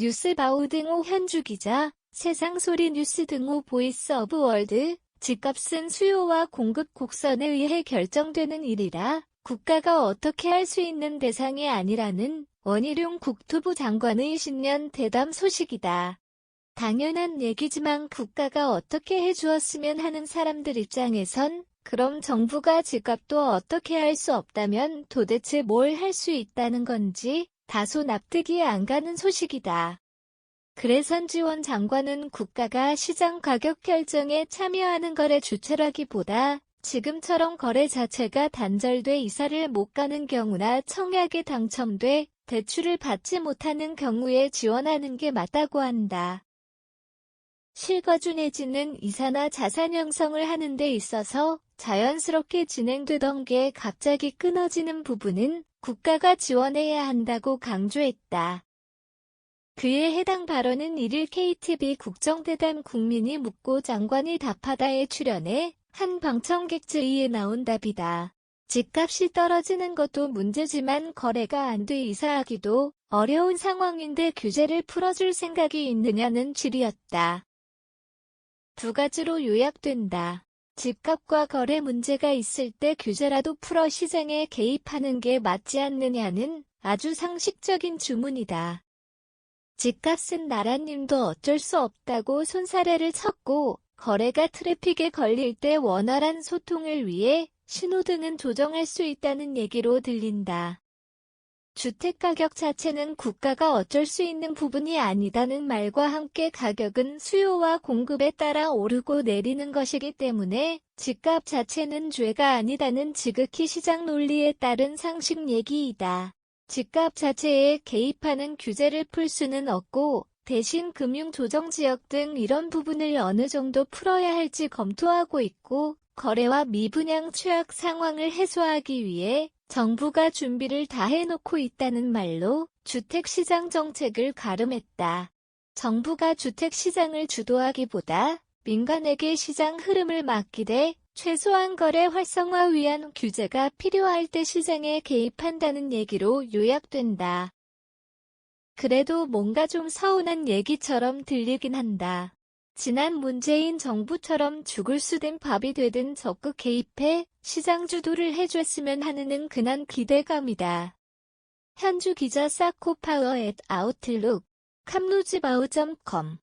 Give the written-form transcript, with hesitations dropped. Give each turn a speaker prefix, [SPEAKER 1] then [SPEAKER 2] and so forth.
[SPEAKER 1] 뉴스바우 등호 현주 기자, 세상소리 뉴스 등호 보이스 오브 월드, 집값은 수요와 공급 곡선에 의해 결정되는 일이라 국가가 어떻게 할 수 있는 대상이 아니라는 원희룡 국토부 장관의 신년 대담 소식이다. 당연한 얘기지만 국가가 어떻게 해주었으면 하는 사람들 입장에선 그럼 정부가 집값도 어떻게 할 수 없다면 도대체 뭘 할 수 있다는 건지 다소 납득이 안 가는 소식이다. 그래선지원 장관은 국가가 시장 가격 결정에 참여하는 거래 주체라기보다 지금처럼 거래 자체가 단절돼 이사를 못 가는 경우나 청약에 당첨돼 대출을 받지 못하는 경우에 지원하는 게 맞다고 한다. 실거주 내지는 이사나 자산 형성을 하는 데 있어서 자연스럽게 진행되던 게 갑자기 끊어지는 부분은 국가가 지원해야 한다고 강조했다. 그에 해당 발언은 1일 KTV 국정대담 국민이 묻고 장관이 답하다에 출연해 한 방청객 질의에 나온 답이다. 집값이 떨어지는 것도 문제지만 거래가 안 돼 이사하기도 어려운 상황인데 규제를 풀어줄 생각이 있느냐는 질의였다. 두 가지로 요약된다. 집값과 거래 문제가 있을 때 규제라도 풀어 시장에 개입하는 게 맞지 않느냐는 아주 상식적인 주문이다. 집값은 나라님도 어쩔 수 없다고 손사래를 쳤고 거래가 트래픽에 걸릴 때 원활한 소통을 위해 신호등은 조정할 수 있다는 얘기로 들린다. 주택가격 자체는 국가가 어쩔 수 있는 부분이 아니다는 말과 함께 가격은 수요와 공급에 따라 오르고 내리는 것이기 때문에 집값 자체는 죄가 아니다는 지극히 시장 논리에 따른 상식 얘기이다. 집값 자체에 개입하는 규제를 풀 수는 없고 대신 금융조정지역 등 이런 부분을 어느 정도 풀어야 할지 검토하고 있고 거래와 미분양 취약 상황을 해소하기 위해 정부가 준비를 다 해놓고 있다는 말로 주택시장 정책을 가름했다. 정부가 주택시장을 주도하기보다 민간에게 시장 흐름을 맡기되 최소한 거래 활성화 위한 규제가 필요할 때 시장에 개입한다는 얘기로 요약된다. 그래도 뭔가 좀 서운한 얘기처럼 들리긴 한다. 지난 문재인 정부처럼 죽을 수 된 밥이 되든 적극 개입해 시장 주도를 해줬으면 하는 은근한 기대감이다. 현주 기자 사코파워 @아웃룩, 캄루즈바우.com